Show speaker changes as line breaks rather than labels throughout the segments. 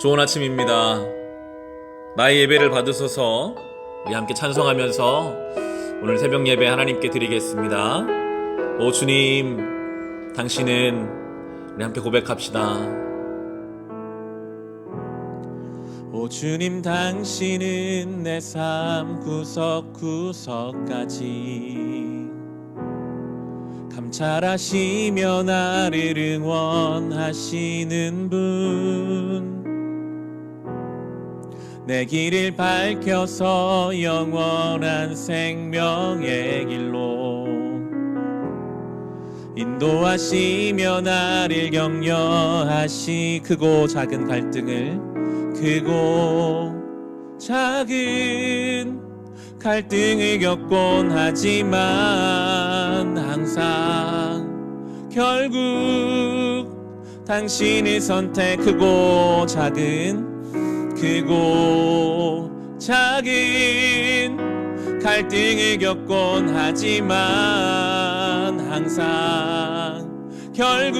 좋은 아침입니다. 나의 예배를 받으소서. 우리 함께 찬송하면서 오늘 새벽 예배 하나님께 드리겠습니다. 오 주님, 당신은, 우리 함께 고백합시다. 오 주님, 당신은 내 삶 구석구석까지 감찰하시며 나를 응원하시는 분, 내 길을 밝혀서 영원한 생명의 길로 인도하시며 나를 격려하시. 크고 작은 갈등을, 크고 작은 갈등을 겪곤 하지만 항상 결국 당신의 선택. 크고 작은, 크고 작은 갈등을 겪곤 하지만 항상 결국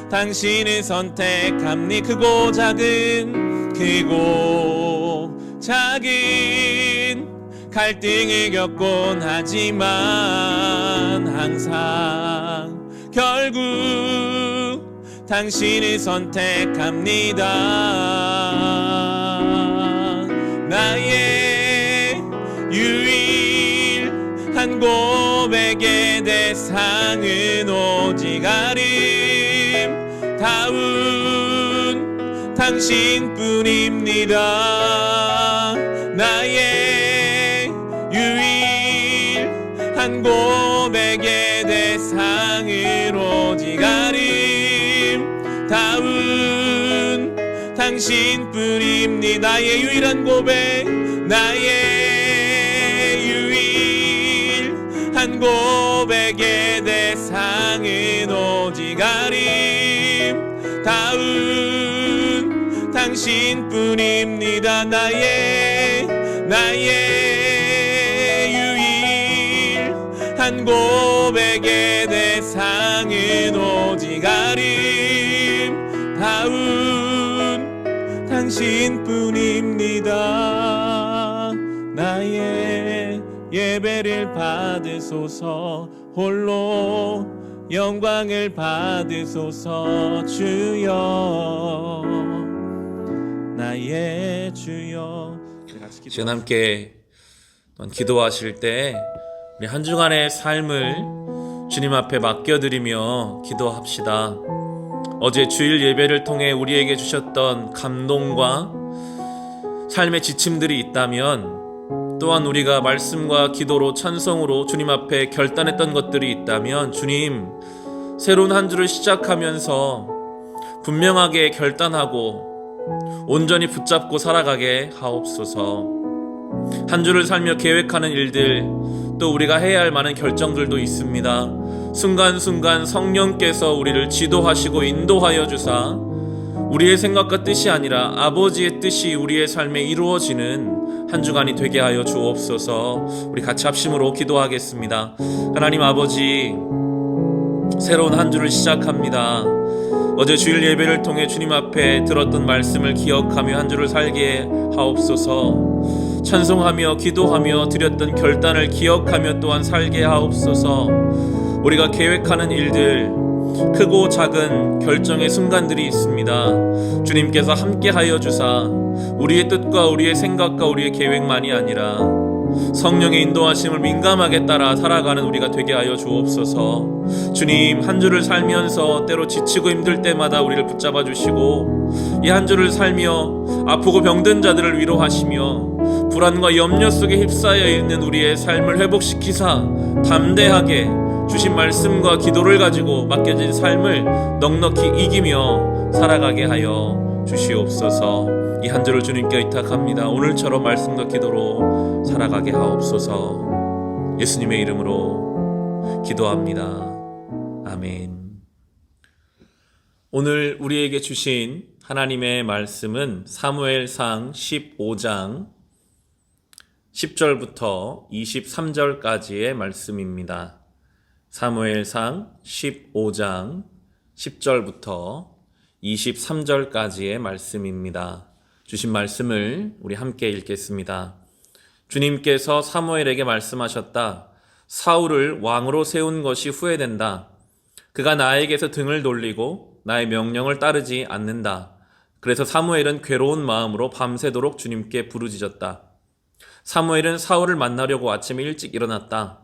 당신을 선택합니. 크고 작은, 크고 작은 갈등을 겪곤 하지만 항상 결국 당신을 선택합니다. 나의 유일한 고백의 대상은 오직 아름다운 당신뿐입니다. 나의 유일한 고백의 대상은 오직 아름다운 당신뿐입니다. 나의 유일한 고백, 나의 유일한 고백의 대상은 오직 아름다운 당신뿐입니다. 나의 유일한 고백의 대상은 오직 아름다운 당신뿐입니다. 나의 예배를 받으소서. 홀로 영광을 받으소서. 주여, 나의 주여. 시간 함께 기도하실 때 우리 한 주간의 삶을 주님 앞에 맡겨드리며 기도합시다. 어제 주일 예배를 통해 우리에게 주셨던 감동과 삶의 지침들이 있다면, 또한 우리가 말씀과 기도로 찬송으로 주님 앞에 결단했던 것들이 있다면, 주님, 새로운 한 주를 시작하면서 분명하게 결단하고 온전히 붙잡고 살아가게 하옵소서. 한 주를 살며 계획하는 일들, 또 우리가 해야 할 많은 결정들도 있습니다. 순간순간 성령께서 우리를 지도하시고 인도하여 주사 우리의 생각과 뜻이 아니라 아버지의 뜻이 우리의 삶에 이루어지는 한 주간이 되게 하여 주옵소서. 우리 같이 합심으로 기도하겠습니다. 하나님 아버지, 새로운 한 주를 시작합니다. 어제 주일 예배를 통해 주님 앞에 들었던 말씀을 기억하며 한 주를 살게 하옵소서. 찬송하며 기도하며 드렸던 결단을 기억하며 또한 살게 하옵소서. 우리가 계획하는 일들, 크고 작은 결정의 순간들이 있습니다. 주님께서 함께하여 주사 우리의 뜻과 우리의 생각과 우리의 계획만이 아니라 성령의 인도하심을 민감하게 따라 살아가는 우리가 되게 하여 주옵소서. 주님, 한 주를 살면서 때로 지치고 힘들 때마다 우리를 붙잡아 주시고, 이 한 주를 살며 아프고 병든 자들을 위로하시며 불안과 염려 속에 휩싸여 있는 우리의 삶을 회복시키사 담대하게 주신 말씀과 기도를 가지고 맡겨진 삶을 넉넉히 이기며 살아가게 하여 주시옵소서. 이 한 주를 주님께 의탁합니다. 오늘처럼 말씀과 기도로 살아가게 하옵소서. 예수님의 이름으로 기도합니다. 아멘. 오늘 우리에게 주신 하나님의 말씀은 사무엘상 15장 10절부터 23절까지의 말씀입니다. 사무엘상 15장 10절부터 23절까지의 말씀입니다. 주신 말씀을 우리 함께 읽겠습니다. 주님께서 사무엘에게 말씀하셨다. 사울을 왕으로 세운 것이 후회된다. 그가 나에게서 등을 돌리고 나의 명령을 따르지 않는다. 그래서 사무엘은 괴로운 마음으로 밤새도록 주님께 부르짖었다. 사무엘은 사울을 만나려고 아침에 일찍 일어났다.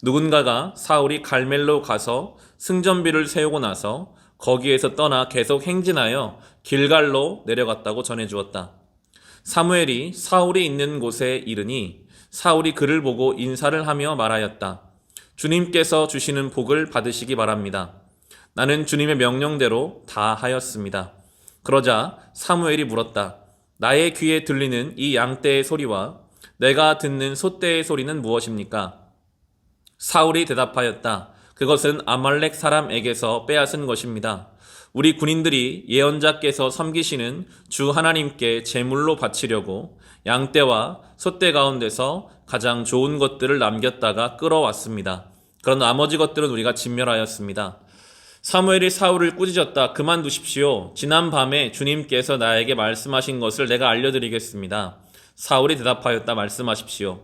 누군가가 사울이 갈멜로 가서 승전비를 세우고 나서 거기에서 떠나 계속 행진하여 길갈로 내려갔다고 전해주었다. 사무엘이 사울이 있는 곳에 이르니 사울이 그를 보고 인사를 하며 말하였다. 주님께서 주시는 복을 받으시기 바랍니다. 나는 주님의 명령대로 다 하였습니다. 그러자 사무엘이 물었다. 나의 귀에 들리는 이 양떼의 소리와 내가 듣는 소떼의 소리는 무엇입니까? 사울이 대답하였다. 그것은 아말렉 사람에게서 빼앗은 것입니다. 우리 군인들이 예언자께서 섬기시는 주 하나님께 제물로 바치려고 양떼와 소떼 가운데서 가장 좋은 것들을 남겼다가 끌어왔습니다. 그런 나머지 것들은 우리가 진멸하였습니다. 사무엘이 사울을 꾸짖었다. 그만두십시오. 지난 밤에 주님께서 나에게 말씀하신 것을 내가 알려드리겠습니다. 사울이 대답하였다. 말씀하십시오.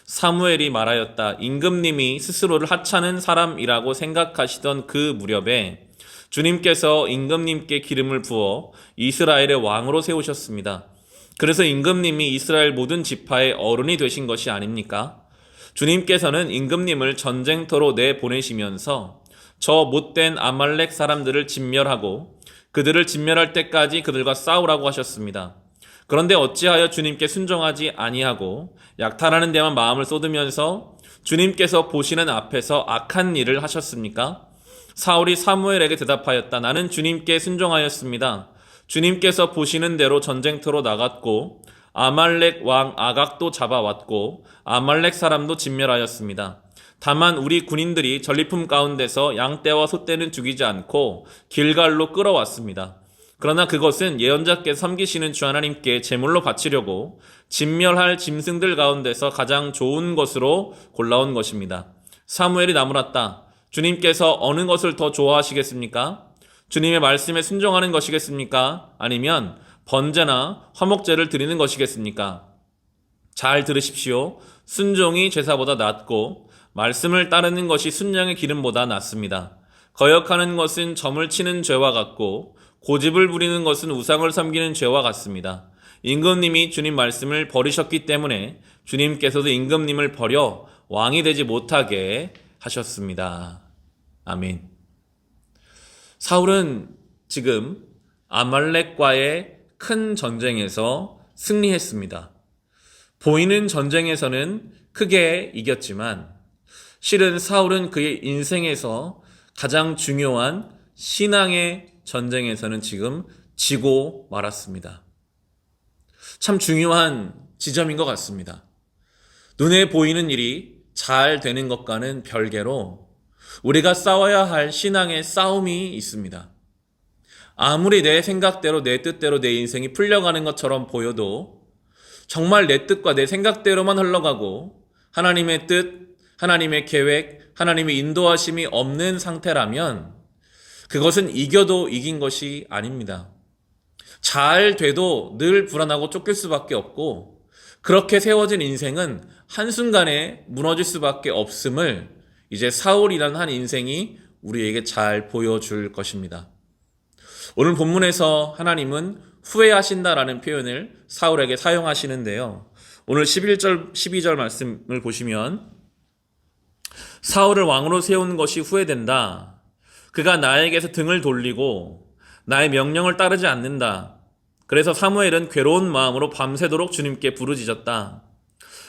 사무엘이 말하였다. 임금님이 스스로를 하찮은 사람이라고 생각하시던 그 무렵에 주님께서 임금님께 기름을 부어 이스라엘의 왕으로 세우셨습니다. 그래서 임금님이 이스라엘 모든 지파의 어른이 되신 것이 아닙니까? 주님께서는 임금님을 전쟁터로 내보내시면서 저 못된 아말렉 사람들을 진멸하고 그들을 진멸할 때까지 그들과 싸우라고 하셨습니다. 그런데 어찌하여 주님께 순종하지 아니하고 약탈하는 데만 마음을 쏟으면서 주님께서 보시는 앞에서 악한 일을 하셨습니까? 사울이 사무엘에게 대답하였다. 나는 주님께 순종하였습니다. 주님께서 보시는 대로 전쟁터로 나갔고 아말렉 왕 아각도 잡아왔고 아말렉 사람도 진멸하였습니다. 다만 우리 군인들이 전리품 가운데서 양떼와 소떼는 죽이지 않고 길갈로 끌어왔습니다. 그러나 그것은 예언자께서 섬기시는 주 하나님께 제물로 바치려고 진멸할 짐승들 가운데서 가장 좋은 것으로 골라온 것입니다. 사무엘이 나무랐다. 주님께서 어느 것을 더 좋아하시겠습니까? 주님의 말씀에 순종하는 것이겠습니까? 아니면 번제나 화목제를 드리는 것이겠습니까? 잘 들으십시오. 순종이 제사보다 낫고 말씀을 따르는 것이 순양의 기름보다 낫습니다. 거역하는 것은 점을 치는 죄와 같고 고집을 부리는 것은 우상을 섬기는 죄와 같습니다. 임금님이 주님 말씀을 버리셨기 때문에 주님께서도 임금님을 버려 왕이 되지 못하게 하셨습니다. 아멘. 사울은 지금 아말렉과의 큰 전쟁에서 승리했습니다. 보이는 전쟁에서는 크게 이겼지만 실은 사울은 그의 인생에서 가장 중요한 신앙의 전쟁에서는 지금 지고 말았습니다. 참 중요한 지점인 것 같습니다. 눈에 보이는 일이 잘 되는 것과는 별개로 우리가 싸워야 할 신앙의 싸움이 있습니다. 아무리 내 생각대로 내 뜻대로 내 인생이 풀려가는 것처럼 보여도 정말 내 뜻과 내 생각대로만 흘러가고 하나님의 뜻, 하나님의 계획, 하나님의 인도하심이 없는 상태라면 그것은 이겨도 이긴 것이 아닙니다. 잘 돼도 늘 불안하고 쫓길 수밖에 없고 그렇게 세워진 인생은 한순간에 무너질 수밖에 없음을 이제 사울이라는 한 인생이 우리에게 잘 보여줄 것입니다. 오늘 본문에서 하나님은 후회하신다라는 표현을 사울에게 사용하시는데요. 오늘 11절, 12절 말씀을 보시면 사울을 왕으로 세운 것이 후회된다. 그가 나에게서 등을 돌리고 나의 명령을 따르지 않는다. 그래서 사무엘은 괴로운 마음으로 밤새도록 주님께 부르짖었다.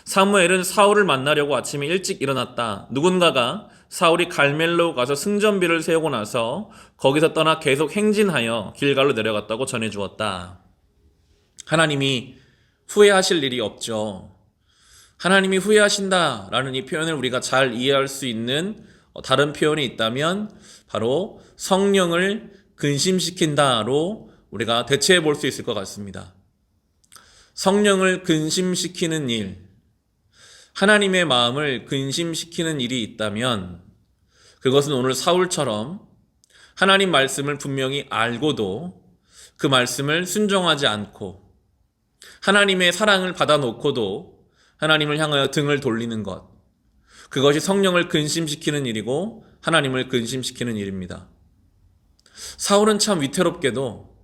사무엘은 사울을 만나려고 아침에 일찍 일어났다. 누군가가 사울이 갈멜로 가서 승전비를 세우고 나서 거기서 떠나 계속 행진하여 길갈로 내려갔다고 전해주었다. 하나님이 후회하실 일이 없죠. 하나님이 후회하신다라는 이 표현을 우리가 잘 이해할 수 있는 다른 표현이 있다면 바로 성령을 근심시킨다로 우리가 대체해 볼 수 있을 것 같습니다. 성령을 근심시키는 일, 하나님의 마음을 근심시키는 일이 있다면 그것은 오늘 사울처럼 하나님 말씀을 분명히 알고도 그 말씀을 순종하지 않고 하나님의 사랑을 받아놓고도 하나님을 향하여 등을 돌리는 것, 그것이 성령을 근심시키는 일이고 하나님을 근심시키는 일입니다. 사울은 참 위태롭게도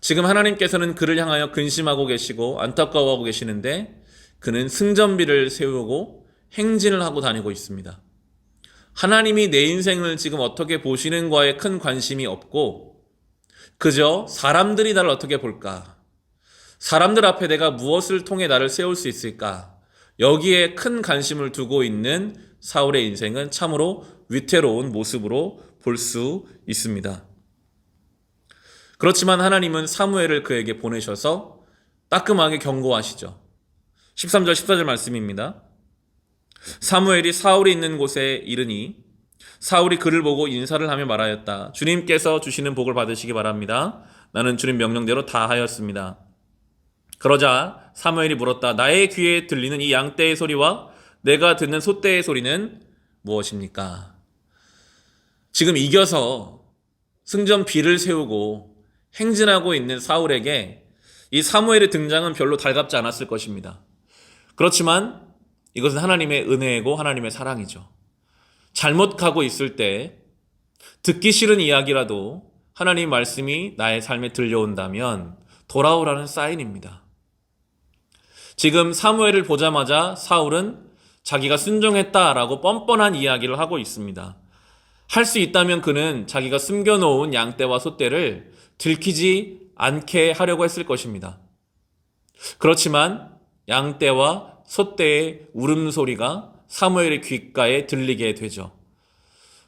지금 하나님께서는 그를 향하여 근심하고 계시고 안타까워하고 계시는데 그는 승전비를 세우고 행진을 하고 다니고 있습니다. 하나님이 내 인생을 지금 어떻게 보시는 거에 큰 관심이 없고 그저 사람들이 나를 어떻게 볼까? 사람들 앞에 내가 무엇을 통해 나를 세울 수 있을까? 여기에 큰 관심을 두고 있는 사울의 인생은 참으로 위태로운 모습으로 볼 수 있습니다. 그렇지만 하나님은 사무엘을 그에게 보내셔서 따끔하게 경고하시죠. 13절 14절 말씀입니다. 사무엘이 사울이 있는 곳에 이르니 사울이 그를 보고 인사를 하며 말하였다. 주님께서 주시는 복을 받으시기 바랍니다. 나는 주님 명령대로 다 하였습니다. 그러자 사무엘이 물었다. 나의 귀에 들리는 이 양떼의 소리와 내가 듣는 소떼의 소리는 무엇입니까? 지금 이겨서 승전비를 세우고 행진하고 있는 사울에게 이 사무엘의 등장은 별로 달갑지 않았을 것입니다. 그렇지만 이것은 하나님의 은혜이고 하나님의 사랑이죠. 잘못 가고 있을 때 듣기 싫은 이야기라도 하나님 말씀이 나의 삶에 들려온다면 돌아오라는 사인입니다. 지금 사무엘을 보자마자 사울은 자기가 순종했다라고 뻔뻔한 이야기를 하고 있습니다. 할 수 있다면 그는 자기가 숨겨놓은 양떼와 소떼를 들키지 않게 하려고 했을 것입니다. 그렇지만 양떼와 소떼의 울음소리가 사무엘의 귓가에 들리게 되죠.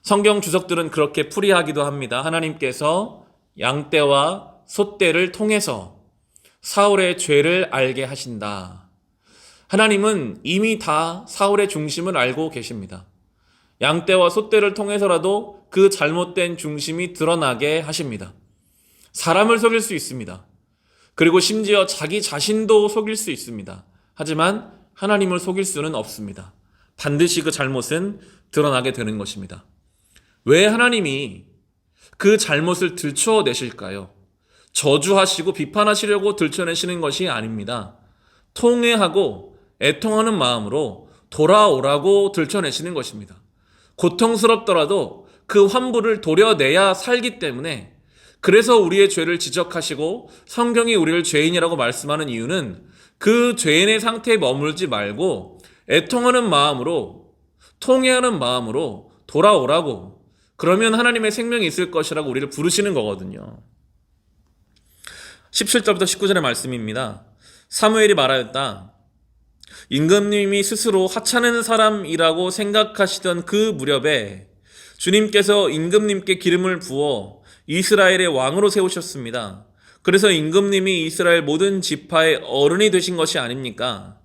성경 주석들은 그렇게 풀이하기도 합니다. 하나님께서 양떼와 소떼를 통해서 사울의 죄를 알게 하신다. 하나님은 이미 다 사울의 중심을 알고 계십니다. 양떼와 소떼를 통해서라도 그 잘못된 중심이 드러나게 하십니다. 사람을 속일 수 있습니다. 그리고 심지어 자기 자신도 속일 수 있습니다. 하지만 하나님을 속일 수는 없습니다. 반드시 그 잘못은 드러나게 되는 것입니다. 왜 하나님이 그 잘못을 들춰내실까요? 저주하시고 비판하시려고 들춰내시는 것이 아닙니다. 통회하고 애통하는 마음으로 돌아오라고 들춰내시는 것입니다. 고통스럽더라도 그 환부를 도려내야 살기 때문에, 그래서 우리의 죄를 지적하시고 성경이 우리를 죄인이라고 말씀하는 이유는 그 죄인의 상태에 머물지 말고 애통하는 마음으로, 통회하는 마음으로 돌아오라고, 그러면 하나님의 생명이 있을 것이라고 우리를 부르시는 거거든요. 17절부터 19절의 말씀입니다. 사무엘이 말하였다. 임금님이 스스로 하찮은 사람이라고 생각하시던 그 무렵에 주님께서 임금님께 기름을 부어 이스라엘의 왕으로 세우셨습니다. 그래서 임금님이 이스라엘 모든 지파의 어른이 되신 것이 아닙니까?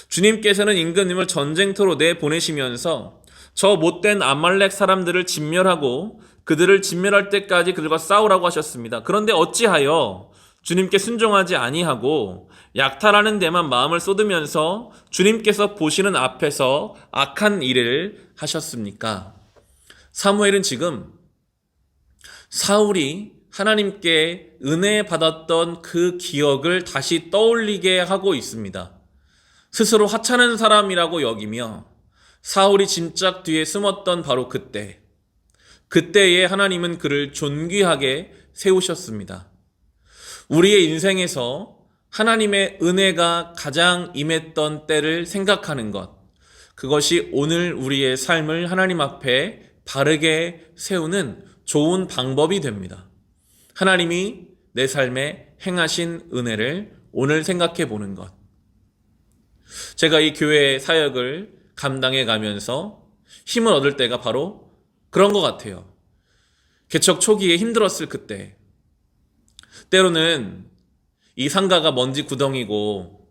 주님께서는 임금님을 전쟁터로 내보내시면서 저 못된 아말렉 사람들을 진멸하고 그들을 진멸할 때까지 그들과 싸우라고 하셨습니다. 그런데 어찌하여 주님께 순종하지 아니하고 약탈하는 데만 마음을 쏟으면서 주님께서 보시는 앞에서 악한 일을 하셨습니까? 사무엘은 지금 사울이 하나님께 은혜 받았던 그 기억을 다시 떠올리게 하고 있습니다. 스스로 하찮은 사람이라고 여기며 사울이 짐짝 뒤에 숨었던 바로 그때에 하나님은 그를 존귀하게 세우셨습니다. 우리의 인생에서 하나님의 은혜가 가장 임했던 때를 생각하는 것, 그것이 오늘 우리의 삶을 하나님 앞에 바르게 세우는 좋은 방법이 됩니다. 하나님이 내 삶에 행하신 은혜를 오늘 생각해 보는 것. 제가 이 교회 사역을 감당해 가면서 힘을 얻을 때가 바로 그런 것 같아요. 개척 초기에 힘들었을 그때, 때로는 이 상가가 먼지 구덩이고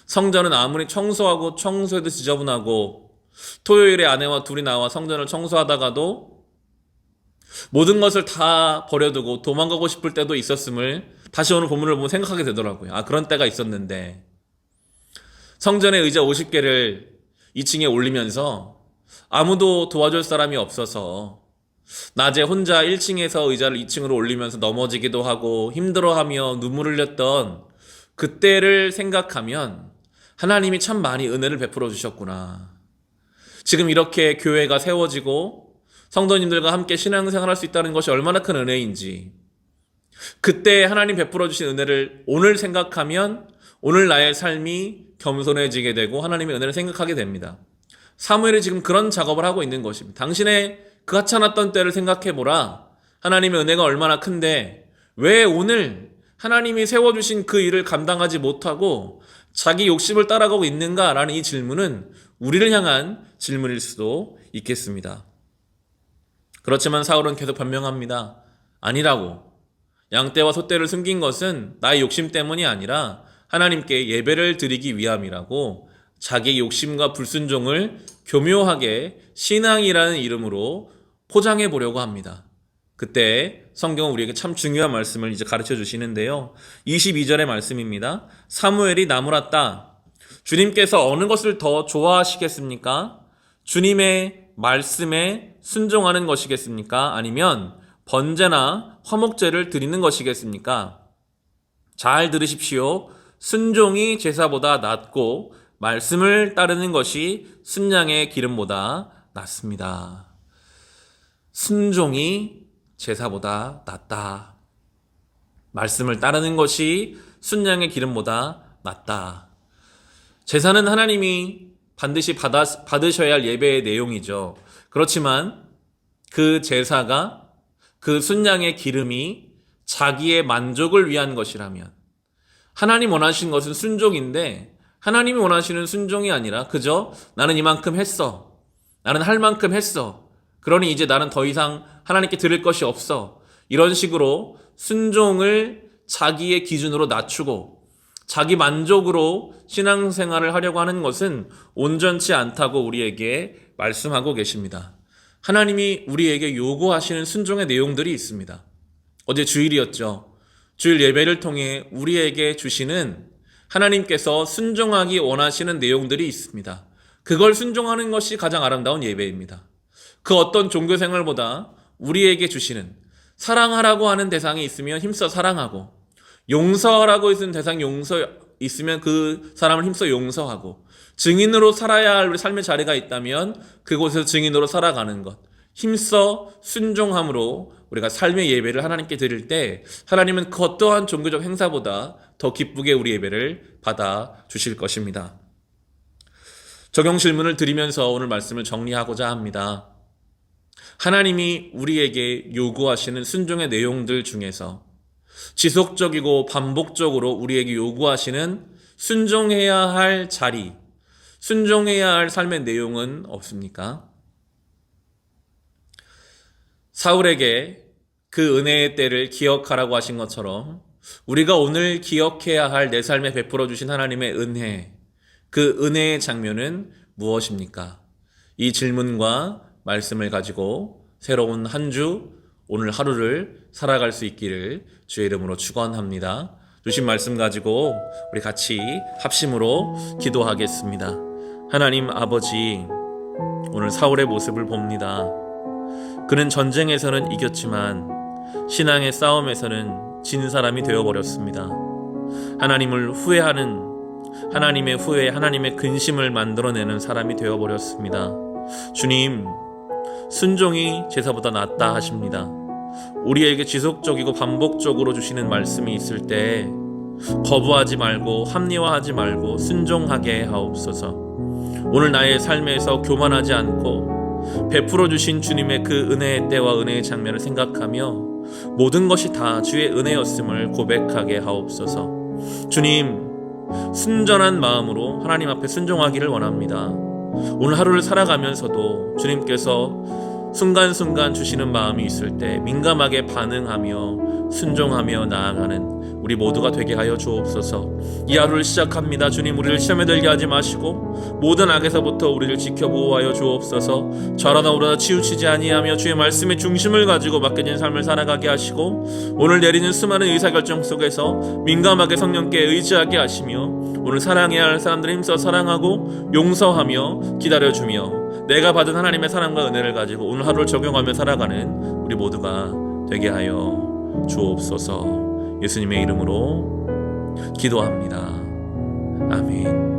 성전은 아무리 청소하고 청소해도 지저분하고 토요일에 아내와 둘이 나와 성전을 청소하다가도 모든 것을 다 버려두고 도망가고 싶을 때도 있었음을 다시 오늘 본문을 보면 생각하게 되더라고요. 그런 때가 있었는데 성전의 의자 50개를 2층에 올리면서 아무도 도와줄 사람이 없어서 낮에 혼자 1층에서 의자를 2층으로 올리면서 넘어지기도 하고 힘들어하며 눈물을 흘렸던 그때를 생각하면 하나님이 참 많이 은혜를 베풀어 주셨구나. 지금 이렇게 교회가 세워지고 성도님들과 함께 신앙생활할 수 있다는 것이 얼마나 큰 은혜인지, 그때 하나님 베풀어 주신 은혜를 오늘 생각하면 오늘 나의 삶이 겸손해지게 되고 하나님의 은혜를 생각하게 됩니다. 사무엘이 지금 그런 작업을 하고 있는 것입니다. 당신의 그 하찮았던 때를 생각해보라. 하나님의 은혜가 얼마나 큰데 왜 오늘 하나님이 세워주신 그 일을 감당하지 못하고 자기 욕심을 따라가고 있는가라는 이 질문은 우리를 향한 질문일 수도 있겠습니다. 그렇지만 사울은 계속 변명합니다. 아니라고. 양떼와 소떼를 숨긴 것은 나의 욕심 때문이 아니라 하나님께 예배를 드리기 위함이라고 자기의 욕심과 불순종을 교묘하게 신앙이라는 이름으로 포장해 보려고 합니다. 그때 성경은 우리에게 참 중요한 말씀을 이제 가르쳐 주시는데요. 22절의 말씀입니다. 사무엘이 나무랐다. 주님께서 어느 것을 더 좋아하시겠습니까? 주님의 말씀에 순종하는 것이겠습니까? 아니면 번제나 화목제를 드리는 것이겠습니까? 잘 들으십시오. 순종이 제사보다 낫고 말씀을 따르는 것이 순양의 기름보다 낫습니다. 순종이 제사보다 낫다. 말씀을 따르는 것이 순양의 기름보다 낫다. 제사는 하나님이 반드시 받으셔야 할 예배의 내용이죠. 그렇지만 그 제사가, 그 순양의 기름이 자기의 만족을 위한 것이라면, 하나님 원하시는 것은 순종인데 하나님이 원하시는 순종이 아니라 그저 나는 이만큼 했어, 나는 할 만큼 했어, 그러니 이제 나는 더 이상 하나님께 드릴 것이 없어, 이런 식으로 순종을 자기의 기준으로 낮추고 자기 만족으로 신앙생활을 하려고 하는 것은 온전치 않다고 우리에게 말씀하고 계십니다. 하나님이 우리에게 요구하시는 순종의 내용들이 있습니다. 어제 주일이었죠. 주일 예배를 통해 우리에게 주시는 하나님께서 순종하기 원하시는 내용들이 있습니다. 그걸 순종하는 것이 가장 아름다운 예배입니다. 그 어떤 종교생활보다 우리에게 주시는, 사랑하라고 하는 대상이 있으면 힘써 사랑하고, 용서하라고 있는 대상이 있으면 그 사람을 힘써 용서하고, 증인으로 살아야 할 우리 삶의 자리가 있다면 그곳에서 증인으로 살아가는 것, 힘써 순종함으로 우리가 삶의 예배를 하나님께 드릴 때 하나님은 그 어떠한 종교적 행사보다 더 기쁘게 우리 예배를 받아 주실 것입니다. 적용 질문을 드리면서 오늘 말씀을 정리하고자 합니다. 하나님이 우리에게 요구하시는 순종의 내용들 중에서 지속적이고 반복적으로 우리에게 요구하시는 순종해야 할 자리, 순종해야 할 삶의 내용은 없습니까? 사울에게 그 은혜의 때를 기억하라고 하신 것처럼 우리가 오늘 기억해야 할 내 삶에 베풀어 주신 하나님의 은혜, 그 은혜의 장면은 무엇입니까? 이 질문과 말씀을 가지고 새로운 한 주, 오늘 하루를 살아갈 수 있기를 주의 이름으로 축원합니다. 주신 말씀 가지고 우리 같이 합심으로 기도하겠습니다. 하나님 아버지, 오늘 사울의 모습을 봅니다. 그는 전쟁에서는 이겼지만 신앙의 싸움에서는 진 사람이 되어버렸습니다. 하나님을 후회하는, 하나님의 후회, 하나님의 근심을 만들어내는 사람이 되어버렸습니다. 주님, 순종이 제사보다 낫다 하십니다. 우리에게 지속적이고 반복적으로 주시는 말씀이 있을 때 거부하지 말고 합리화하지 말고 순종하게 하옵소서. 오늘 나의 삶에서 교만하지 않고 베풀어 주신 주님의 그 은혜의 때와 은혜의 장면을 생각하며 모든 것이 다 주의 은혜였음을 고백하게 하옵소서. 주님, 순전한 마음으로 하나님 앞에 순종하기를 원합니다. 오늘 하루를 살아가면서도 주님께서 순간순간 주시는 마음이 있을 때 민감하게 반응하며 순종하며 나아가는 우리 모두가 되게 하여 주옵소서. 이 하루를 시작합니다. 주님, 우리를 시험에 들게 하지 마시고 모든 악에서부터 우리를 지켜 보호하여 주옵소서. 좌라나 우라나 치우치지 아니하며 주의 말씀의 중심을 가지고 맡겨진 삶을 살아가게 하시고 오늘 내리는 수많은 의사결정 속에서 민감하게 성령께 의지하게 하시며 오늘 사랑해야 할 사람들을 힘써 사랑하고 용서하며 기다려주며 내가 받은 하나님의 사랑과 은혜를 가지고 오늘 하루를 적용하며 살아가는 우리 모두가 되게 하여 주옵소서. 예수님의 이름으로 기도합니다. 아멘.